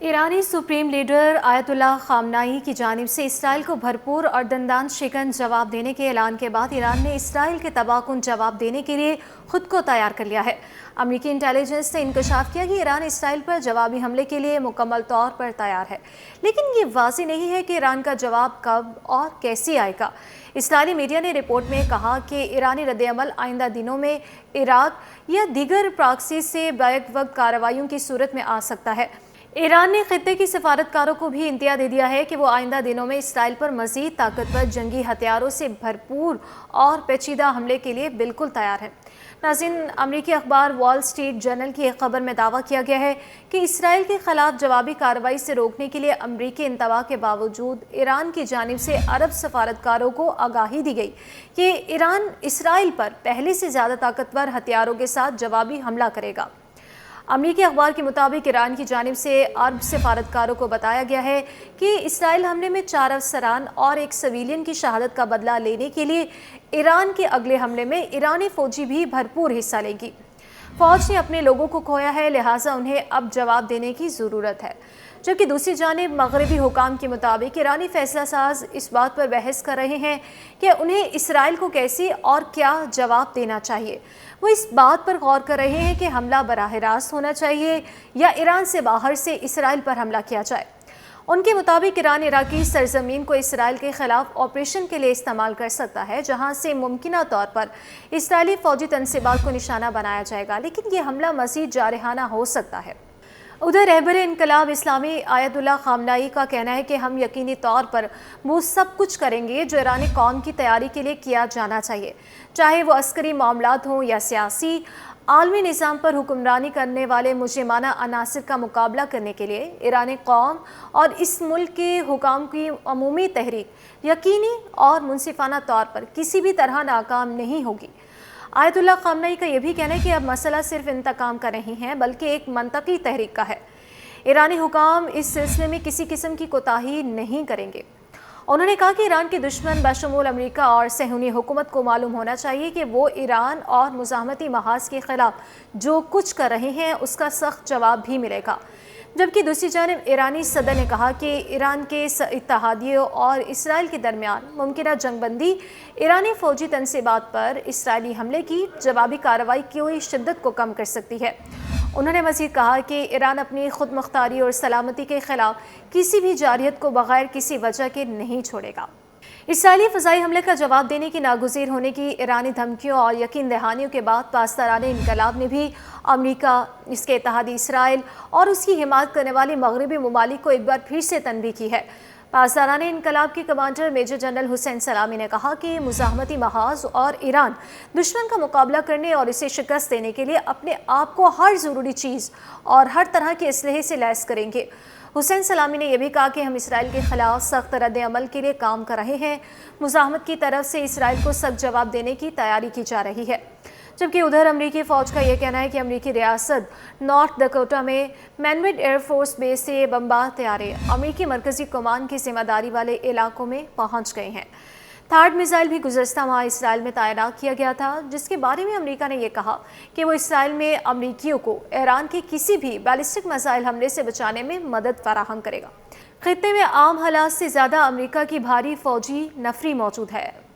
ایرانی supreme leader آیت اللہ خامنائی کی جانب سے اسرائیل کو بھرپور اور دندان شکن جواب دینے کے اعلان کے بعد ایران نے اسرائیل کے تباہ کن جواب دینے کے لیے خود کو تیار کر لیا ہے۔ امریکی انٹیلیجنس نے انکشاف کیا کہ ایران اسرائیل پر جوابی حملے کے لیے مکمل طور پر تیار ہے، لیکن یہ واضح نہیں ہے کہ ایران کا جواب کب اور کیسے آئے گا۔ اسرائیلی میڈیا نے رپورٹ میں کہا کہ ایرانی رد عمل آئندہ دنوں میں عراق یا دیگر پراکسی سے بیک وقت کارروائیوں کی صورت میں آ سکتا ہے۔ ایران نے خطے کی سفارتکاروں کو بھی انتباہ دے دیا ہے کہ وہ آئندہ دنوں میں اسرائیل پر مزید طاقتور جنگی ہتھیاروں سے بھرپور اور پیچیدہ حملے کے لیے بالکل تیار ہے۔ ناظرین، امریکی اخبار وال اسٹریٹ جرنل کی ایک خبر میں دعویٰ کیا گیا ہے کہ اسرائیل کے خلاف جوابی کارروائی سے روکنے کے لیے امریکی انتباہ کے باوجود ایران کی جانب سے عرب سفارتکاروں کو آگاہی دی گئی کہ ایران اسرائیل پر پہلے سے زیادہ طاقتور ہتھیاروں کے ساتھ جوابی حملہ کرے گا۔ امریکی اخبار کے مطابق ایران کی جانب سے عرب سفارتکاروں کو بتایا گیا ہے کہ اسرائیل حملے میں 4 افسران اور ایک سویلین کی شہادت کا بدلہ لینے کے لیے ایران کے اگلے حملے میں ایرانی فوجی بھی بھرپور حصہ لیں گی۔ فوج نے اپنے لوگوں کو کھویا ہے، لہٰذا انہیں اب جواب دینے کی ضرورت ہے، جبکہ دوسری جانب مغربی حکام کے مطابق ایرانی فیصلہ ساز اس بات پر بحث کر رہے ہیں کہ انہیں اسرائیل کو کیسے اور کیا جواب دینا چاہیے۔ وہ اس بات پر غور کر رہے ہیں کہ حملہ براہ راست ہونا چاہیے یا ایران سے باہر سے اسرائیل پر حملہ کیا جائے۔ ان کے مطابق ایران عراقی سرزمین کو اسرائیل کے خلاف آپریشن کے لیے استعمال کر سکتا ہے، جہاں سے ممکنہ طور پر اسرائیلی فوجی تنصیبات کو نشانہ بنایا جائے گا، لیکن یہ حملہ مزید جارحانہ ہو سکتا ہے۔ ادھر رہبر انقلاب اسلامی آیت اللہ خامنائی کا کہنا ہے کہ ہم یقینی طور پر وہ سب کچھ کریں گے جو ایرانی قوم کی تیاری کے لیے کیا جانا چاہیے، چاہے وہ عسکری معاملات ہوں یا سیاسی۔ عالمی نظام پر حکمرانی کرنے والے مجرمانہ عناصر کا مقابلہ کرنے کے لیے ایرانی قوم اور اس ملک کے حکام کی عمومی تحریک یقینی اور منصفانہ طور پر کسی بھی طرح ناکام نہیں ہوگی۔ آیت اللہ خامنائی کا یہ بھی کہنا ہے کہ اب مسئلہ صرف انتقام کا نہیں ہے بلکہ ایک منطقی تحریک کا ہے۔ ایرانی حکام اس سلسلے میں کسی قسم کی کوتاہی نہیں کریں گے۔ انہوں نے کہا کہ ایران کے دشمن بشمول امریکہ اور صہیونی حکومت کو معلوم ہونا چاہیے کہ وہ ایران اور مزاحمتی محاذ کے خلاف جو کچھ کر رہے ہیں اس کا سخت جواب بھی ملے گا، جبکہ دوسری جانب ایرانی صدر نے کہا کہ ایران کے اتحادیوں اور اسرائیل کے درمیان ممکنہ جنگ بندی ایرانی فوجی تنصیبات پر اسرائیلی حملے کی جوابی کارروائی کی شدت کو کم کر سکتی ہے۔ انہوں نے مزید کہا کہ ایران اپنی خود مختاری اور سلامتی کے خلاف کسی بھی جارحیت کو بغیر کسی وجہ کے نہیں چھوڑے گا۔ اسرائیلی فضائی حملے کا جواب دینے کی ناگزیر ہونے کی ایرانی دھمکیوں اور یقین دہانیوں کے بعد پاسداران انقلاب نے بھی امریکہ، اس کے اتحادی اسرائیل اور اس کی حمایت کرنے والی مغربی ممالک کو ایک بار پھر سے تنبیہ کی ہے۔ پاسداران انقلاب کے کمانڈر میجر جنرل حسین سلامی نے کہا کہ مزاحمتی محاذ اور ایران دشمن کا مقابلہ کرنے اور اسے شکست دینے کے لیے اپنے آپ کو ہر ضروری چیز اور ہر طرح کے اسلحے سے لیس کریں گے۔ حسین سلامی نے یہ بھی کہا کہ ہم اسرائیل کے خلاف سخت رد عمل کے لیے کام کر رہے ہیں، مزاحمت کی طرف سے اسرائیل کو سخت جواب دینے کی تیاری کی جا رہی ہے۔ جبکہ ادھر امریکی فوج کا یہ کہنا ہے کہ امریکی ریاست نارتھ ڈکوٹا میں مینوڈ ایئر فورس بیس سے بمبار طیارے امریکی مرکزی کمان کی ذمہ داری والے علاقوں میں پہنچ گئے ہیں۔ تھارڈ میزائل بھی گزشتہ ماہ اسرائیل میں تعینات کیا گیا تھا، جس کے بارے میں امریکہ نے یہ کہا کہ وہ اسرائیل میں امریکیوں کو ایران کے کسی بھی بیلسٹک میزائل حملے سے بچانے میں مدد فراہم کرے گا۔ خطے میں عام حالات سے زیادہ امریکہ کی بھاری فوجی نفری موجود ہے۔